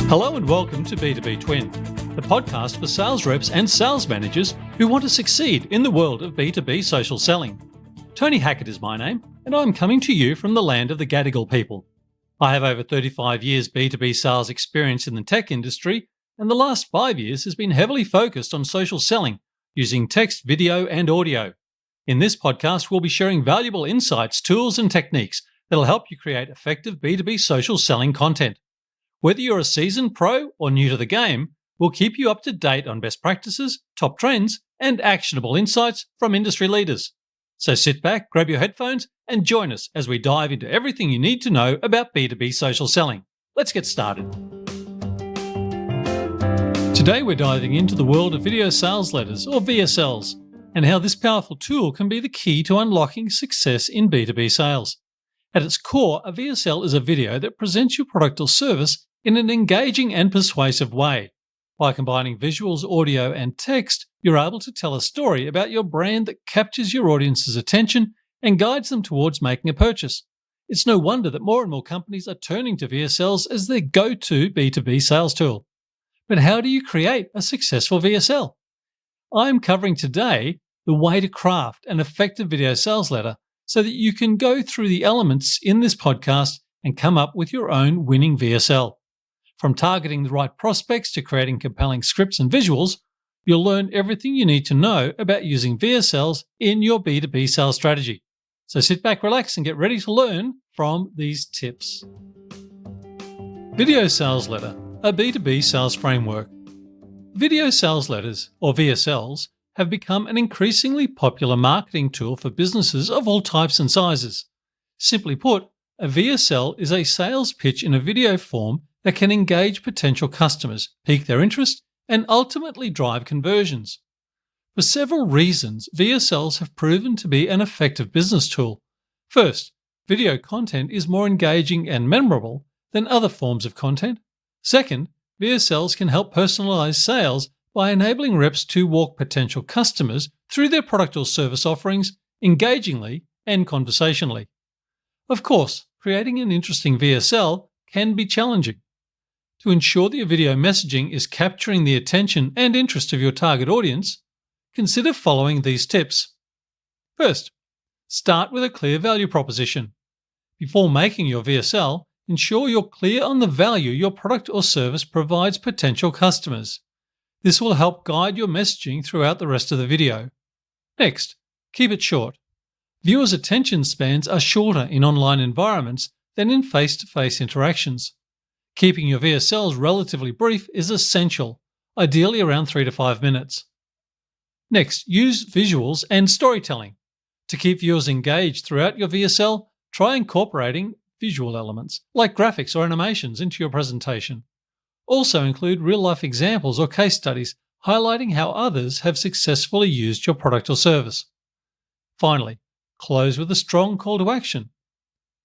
Hello and welcome to B2B Twin, the podcast for sales reps and sales managers who want to succeed in the world of B2B social selling. Tony Hackett is my name, and I'm coming to you from the land of the Gadigal people. I have over 35 years B2B sales experience in the tech industry, and the last 5 years has been heavily focused on social selling using text, video, and audio. In this podcast, we'll be sharing valuable insights, tools, and techniques that'll help you create effective B2B social selling content. Whether you're a seasoned pro or new to the game, we'll keep you up to date on best practices, top trends, and actionable insights from industry leaders. So sit back, grab your headphones, and join us as we dive into everything you need to know about B2B social selling. Let's get started. Today we're diving into the world of video sales letters, or VSLs, and how this powerful tool can be the key to unlocking success in B2B sales. At its core, a VSL is a video that presents your product or service in an engaging and persuasive way. By combining visuals, audio, and text, you're able to tell a story about your brand that captures your audience's attention and guides them towards making a purchase. It's no wonder that more and more companies are turning to VSLs as their go-to B2B sales tool. But how do you create a successful VSL? I'm covering today the way to craft an effective video sales letter so that you can go through the elements in this podcast and come up with your own winning VSL. From targeting the right prospects to creating compelling scripts and visuals, you'll learn everything you need to know about using VSLs in your B2B sales strategy. So sit back, relax, and get ready to learn from these tips. Video Sales Letter, a B2B sales framework. Video sales letters, or VSLs, have become an increasingly popular marketing tool for businesses of all types and sizes. Simply put, a VSL is a sales pitch in a video form that can engage potential customers, pique their interest, and ultimately drive conversions. For several reasons, VSLs have proven to be an effective business tool. First, video content is more engaging and memorable than other forms of content. Second, VSLs can help personalize sales by enabling reps to walk potential customers through their product or service offerings engagingly and conversationally. Of course, creating an interesting VSL can be challenging. To ensure that your video messaging is capturing the attention and interest of your target audience, consider following these tips. First, start with a clear value proposition. Before making your VSL, ensure you're clear on the value your product or service provides potential customers. This will help guide your messaging throughout the rest of the video. Next, keep it short. Viewers' attention spans are shorter in online environments than in face-to-face interactions. Keeping your VSLs relatively brief is essential, ideally around 3 to 5 minutes. Next, use visuals and storytelling. To keep viewers engaged throughout your VSL, try incorporating visual elements like graphics or animations into your presentation. Also include real-life examples or case studies highlighting how others have successfully used your product or service. Finally, close with a strong call to action.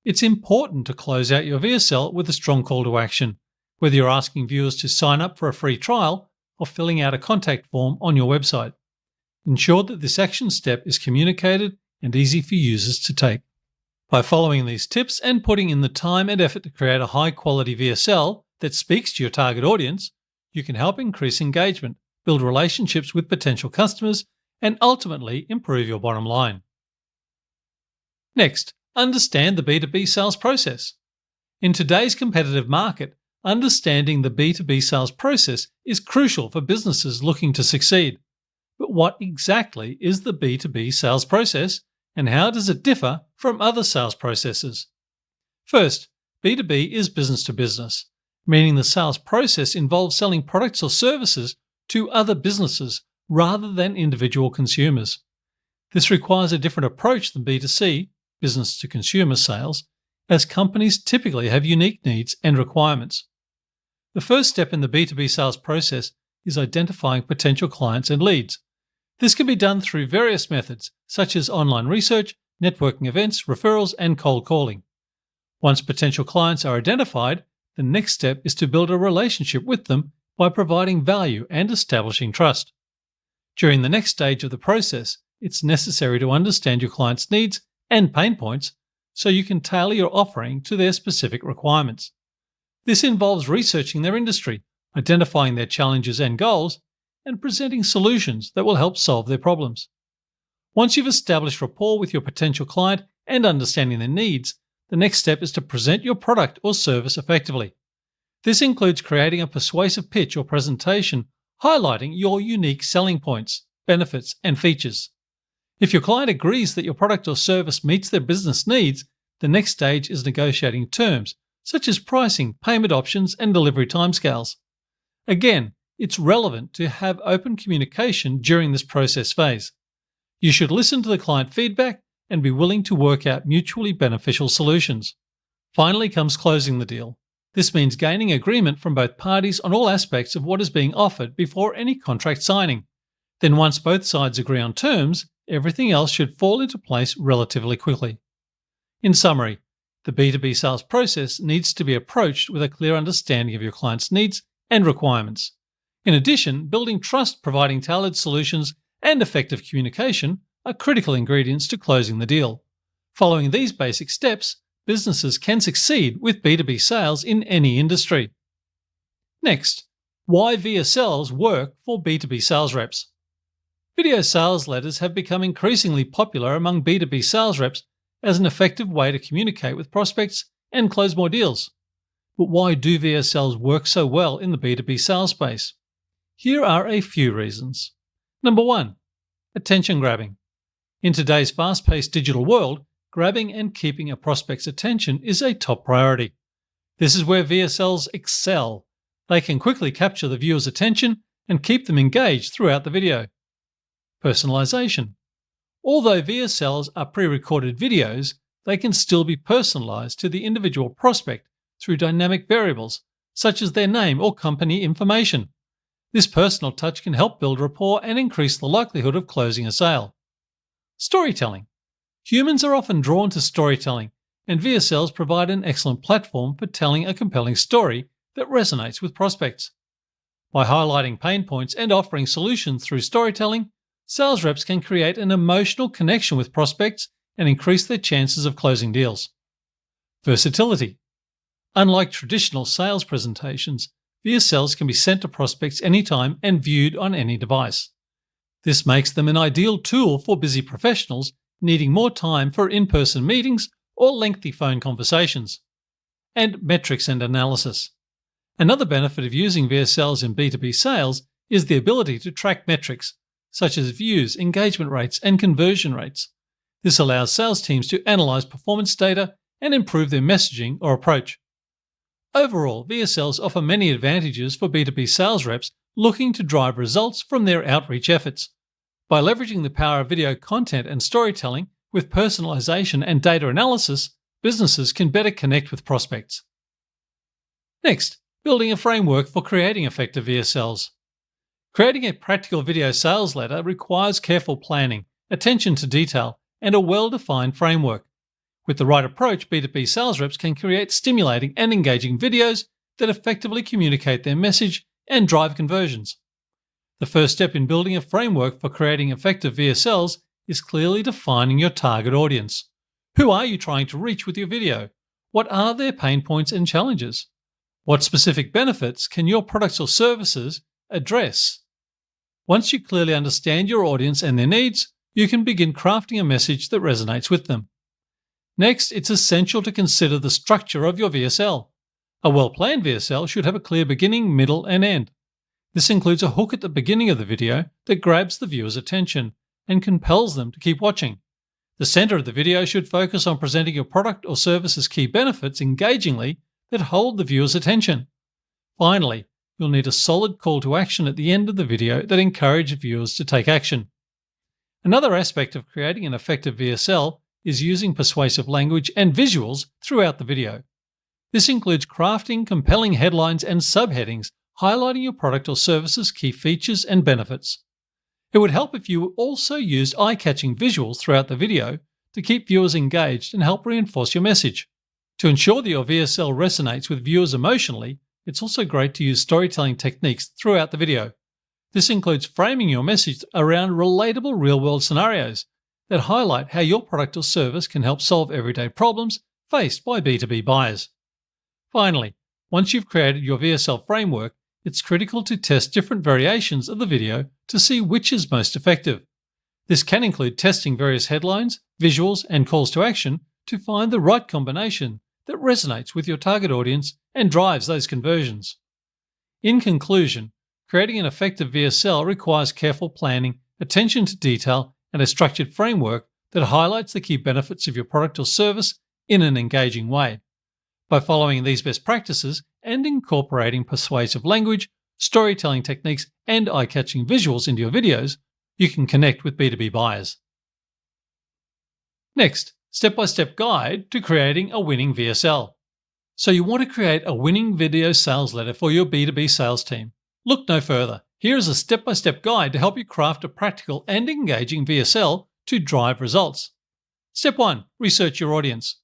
It's important to close out your VSL with a strong call to action, whether you're asking viewers to sign up for a free trial or filling out a contact form on your website. Ensure that this action step is communicated and easy for users to take. By following these tips and putting in the time and effort to create a high-quality VSL that speaks to your target audience, you can help increase engagement, build relationships with potential customers, and ultimately improve your bottom line. Next, understand the B2B sales process. In today's competitive market, understanding the B2B sales process is crucial for businesses looking to succeed. But what exactly is the B2B sales process, and how does it differ from other sales processes? First, B2B is business to business, meaning the sales process involves selling products or services to other businesses rather than individual consumers. This requires a different approach than B2C, business to consumer sales, as companies typically have unique needs and requirements. The first step in the B2B sales process is identifying potential clients and leads. This can be done through various methods, such as online research, networking events, referrals, and cold calling. Once potential clients are identified, the next step is to build a relationship with them by providing value and establishing trust. During the next stage of the process, it's necessary to understand your client's needs and pain points so you can tailor your offering to their specific requirements. This involves researching their industry, identifying their challenges and goals, and presenting solutions that will help solve their problems. Once you've established rapport with your potential client and understanding their needs, the next step is to present your product or service effectively. This includes creating a persuasive pitch or presentation highlighting your unique selling points, benefits, and features. If your client agrees that your product or service meets their business needs, the next stage is negotiating terms, such as pricing, payment options, and delivery timescales. Again, it's relevant to have open communication during this process phase. You should listen to the client feedback and be willing to work out mutually beneficial solutions. Finally comes closing the deal. This means gaining agreement from both parties on all aspects of what is being offered before any contract signing. Then once both sides agree on terms, everything else should fall into place relatively quickly. In summary, the B2B sales process needs to be approached with a clear understanding of your client's needs and requirements. In addition, building trust, providing tailored solutions, and effective communication are critical ingredients to closing the deal. Following these basic steps, businesses can succeed with B2B sales in any industry. Next, why VSLs work for B2B sales reps. Video sales letters have become increasingly popular among B2B sales reps as an effective way to communicate with prospects and close more deals. But why do VSLs work so well in the B2B sales space? Here are a few reasons. Number 1. Attention grabbing. In today's fast-paced digital world, grabbing and keeping a prospect's attention is a top priority. This is where VSLs excel. They can quickly capture the viewer's attention and keep them engaged throughout the video. Personalization. Although VSLs are pre-recorded videos, they can still be personalized to the individual prospect through dynamic variables, such as their name or company information. This personal touch can help build rapport and increase the likelihood of closing a sale. Storytelling. Humans are often drawn to storytelling, and VSLs provide an excellent platform for telling a compelling story that resonates with prospects. By highlighting pain points and offering solutions through storytelling, sales reps can create an emotional connection with prospects and increase their chances of closing deals. Versatility. Unlike traditional sales presentations, VSLs can be sent to prospects anytime and viewed on any device. This makes them an ideal tool for busy professionals needing more time for in-person meetings or lengthy phone conversations. And metrics and analysis. Another benefit of using VSLs in B2B sales is the ability to track metrics, such as views, engagement rates, and conversion rates. This allows sales teams to analyze performance data and improve their messaging or approach. Overall, VSLs offer many advantages for B2B sales reps looking to drive results from their outreach efforts. By leveraging the power of video content and storytelling with personalization and data analysis, businesses can better connect with prospects. Next, building a framework for creating effective VSLs. Creating a practical video sales letter requires careful planning, attention to detail, and a well-defined framework. With the right approach, B2B sales reps can create stimulating and engaging videos that effectively communicate their message and drive conversions. The first step in building a framework for creating effective VSLs is clearly defining your target audience. Who are you trying to reach with your video? What are their pain points and challenges? What specific benefits can your products or services address? Once you clearly understand your audience and their needs, you can begin crafting a message that resonates with them. Next, it's essential to consider the structure of your VSL. A well-planned VSL should have a clear beginning, middle, and end. This includes a hook at the beginning of the video that grabs the viewer's attention and compels them to keep watching. The center of the video should focus on presenting your product or service's key benefits engagingly that hold the viewer's attention. Finally, you'll need a solid call to action at the end of the video that encourages viewers to take action. Another aspect of creating an effective VSL is using persuasive language and visuals throughout the video. This includes crafting compelling headlines and subheadings highlighting your product or service's key features and benefits. It would help if you also used eye-catching visuals throughout the video to keep viewers engaged and help reinforce your message. To ensure that your VSL resonates with viewers emotionally, it's also great to use storytelling techniques throughout the video. This includes framing your message around relatable real-world scenarios that highlight how your product or service can help solve everyday problems faced by B2B buyers. Finally, Once you've created your VSL framework, it's critical to test different variations of the video to see which is most effective. This can include testing various headlines, visuals, and calls to action to find the right combination that resonates with your target audience and drives those conversions. In conclusion, creating an effective VSL requires careful planning, attention to detail, and a structured framework that highlights the key benefits of your product or service in an engaging way. By following these best practices and incorporating persuasive language, storytelling techniques, and eye-catching visuals into your videos, you can connect with B2B buyers. Next, step-by-step guide to creating a winning VSL. So you want to create a winning video sales letter for your B2B sales team. Look no further. Here is a step-by-step guide to help you craft a practical and engaging VSL to drive results. Step 1. Research your audience.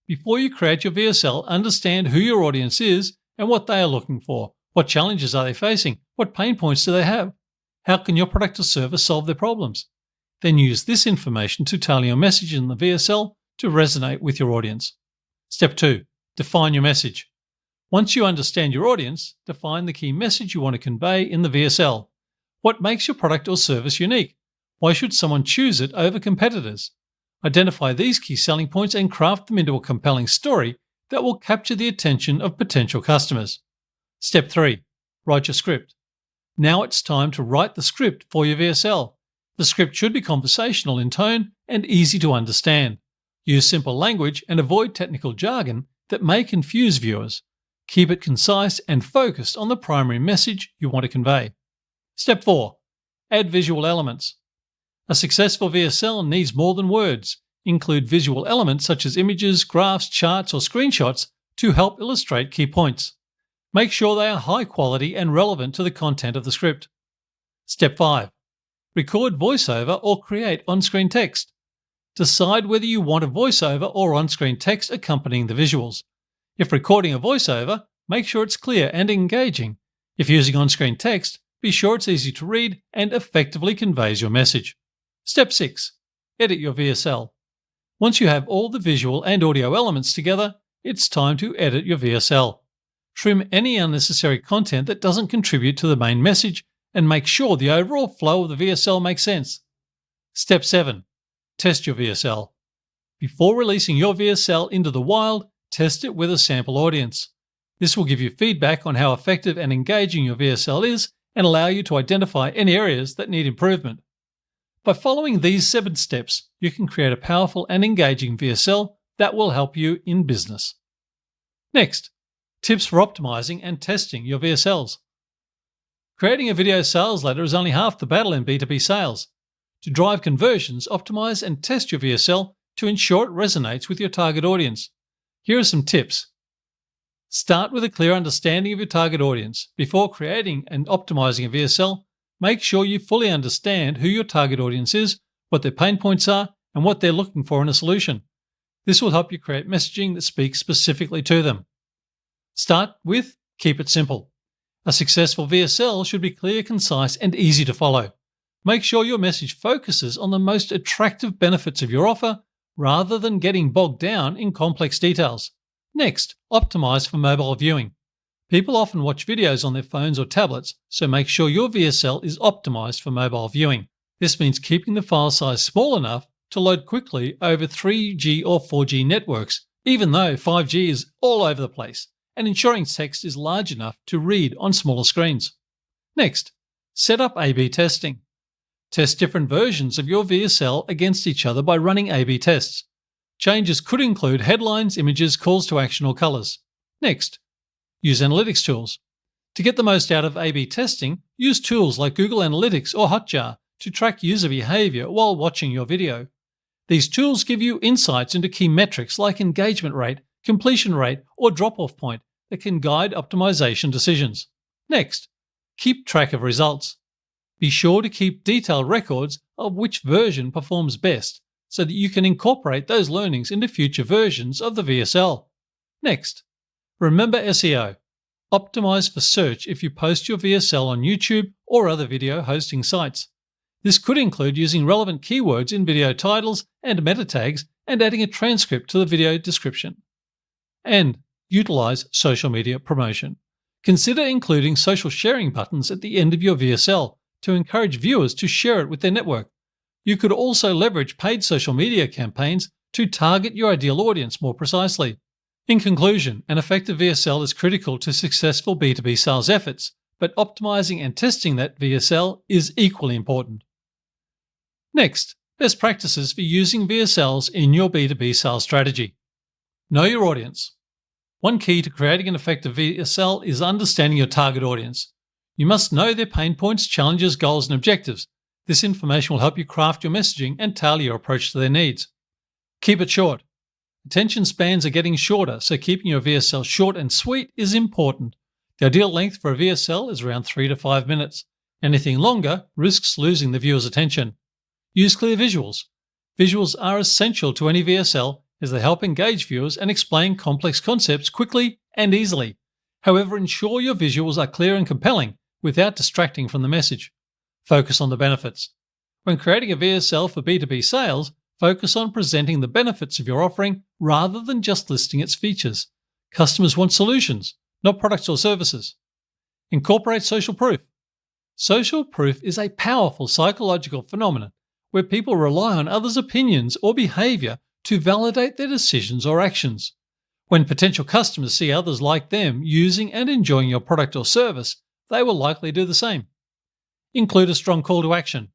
Before you create your VSL, understand who your audience is and what they are looking for. What challenges are they facing? What pain points do they have? How can your product or service solve their problems? Then use this information to tailor your message in the VSL to resonate with your audience. Step 2. Define your message. Once you understand your audience, define the key message you want to convey in the VSL. What makes your product or service unique? Why should someone choose it over competitors? Identify these key selling points and craft them into a compelling story that will capture the attention of potential customers. Step 3. Write your script. Now it's time to write the script for your VSL. The script should be conversational in tone and easy to understand. Use simple language and avoid technical jargon that may confuse viewers. Keep it concise and focused on the primary message you want to convey. Step 4. Add visual elements. A successful VSL needs more than words. Include visual elements such as images, graphs, charts, or screenshots to help illustrate key points. Make sure they are high quality and relevant to the content of the script. Step 5. Record voiceover or create on-screen text. Decide whether you want a voiceover or on-screen text accompanying the visuals. If recording a voiceover, make sure it's clear and engaging. If using on-screen text, be sure it's easy to read and effectively conveys your message. Step 6. Edit your VSL. Once you have all the visual and audio elements together, it's time to edit your VSL. Trim any unnecessary content that doesn't contribute to the main message and make sure the overall flow of the VSL makes sense. Step 7. Test your VSL. Before releasing your VSL into the wild, test it with a sample audience. This will give you feedback on how effective and engaging your VSL is and allow you to identify any areas that need improvement. By following these 7 steps, you can create a powerful and engaging VSL that will help you in business. Next, tips for optimizing and testing your VSLs. Creating a video sales letter is only half the battle in B2B sales. To drive conversions, optimize and test your VSL to ensure it resonates with your target audience. Here are some tips. Start with a clear understanding of your target audience. Before creating and optimizing a VSL, make sure you fully understand who your target audience is, what their pain points are, and what they're looking for in a solution. This will help you create messaging that speaks specifically to them. Start with keep it simple. A successful VSL should be clear, concise, and easy to follow. Make sure your message focuses on the most attractive benefits of your offer rather than getting bogged down in complex details. Next, optimize for mobile viewing. People often watch videos on their phones or tablets, so make sure your VSL is optimized for mobile viewing. This means keeping the file size small enough to load quickly over 3G or 4G networks, even though 5G is all over the place, and ensuring text is large enough to read on smaller screens. Next, set up A/B testing. Test different versions of your VSL against each other by running A/B tests. Changes could include headlines, images, calls to action, or colors. Next, use analytics tools. To get the most out of A/B testing, use tools like Google Analytics or Hotjar to track user behavior while watching your video. These tools give you insights into key metrics like engagement rate, completion rate, or drop-off point that can guide optimization decisions. Next, keep track of results. Be sure to keep detailed records of which version performs best so that you can incorporate those learnings into future versions of the VSL. Next, remember SEO. Optimize for search if you post your VSL on YouTube or other video hosting sites. This could include using relevant keywords in video titles and meta tags and adding a transcript to the video description. And Utilize social media promotion. Consider including social sharing buttons at the end of your VSL to encourage viewers to share it with their network. You could also leverage paid social media campaigns to target your ideal audience more precisely. In conclusion, an effective VSL is critical to successful B2B sales efforts, but optimizing and testing that VSL is equally important. Next, best practices for using VSLs in your B2B sales strategy. Know your audience. One key to creating an effective VSL is understanding your target audience. You must know their pain points, challenges, goals, and objectives. This information will help you craft your messaging and tailor your approach to their needs. Keep it short. Attention spans are getting shorter, so keeping your VSL short and sweet is important. The ideal length for a VSL is around 3 to 5 minutes. Anything longer risks losing the viewer's attention. Use clear visuals. Visuals are essential to any VSL as they help engage viewers and explain complex concepts quickly and easily. However, ensure your visuals are clear and compelling without distracting from the message. Focus on the benefits. When creating a VSL for B2B sales, focus on presenting the benefits of your offering rather than just listing its features. Customers want solutions, not products or services. Incorporate social proof. Social proof is a powerful psychological phenomenon where people rely on others' opinions or behavior to validate their decisions or actions. When potential customers see others like them using and enjoying your product or service, they will likely do the same. Include a strong call to action.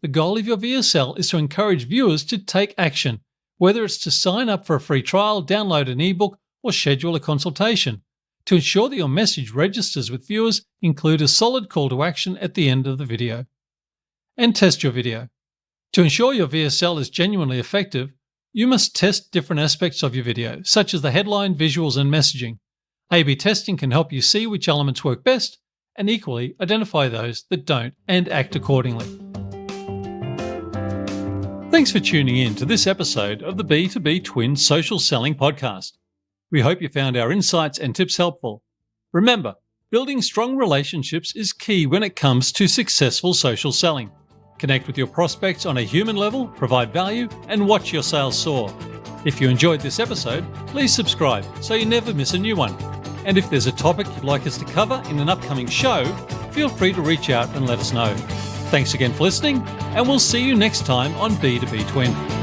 The goal of your VSL is to encourage viewers to take action, whether it's to sign up for a free trial, download an ebook, or schedule a consultation. To ensure that your message registers with viewers, include a solid call to action at the end of the video. And test your video. To ensure your VSL is genuinely effective, you must test different aspects of your video, such as the headline, visuals, and messaging. A/B testing can help you see which elements work best, and equally identify those that don't and act accordingly. Thanks for tuning in to this episode of the B2B Twin Social Selling Podcast. We hope you found our insights and tips helpful. Remember, building strong relationships is key when it comes to successful social selling. Connect with your prospects on a human level, provide value, and watch your sales soar. If you enjoyed this episode, please subscribe so you never miss a new one. And if there's a topic you'd like us to cover in an upcoming show, feel free to reach out and let us know. Thanks again for listening, and we'll see you next time on B2B Twin.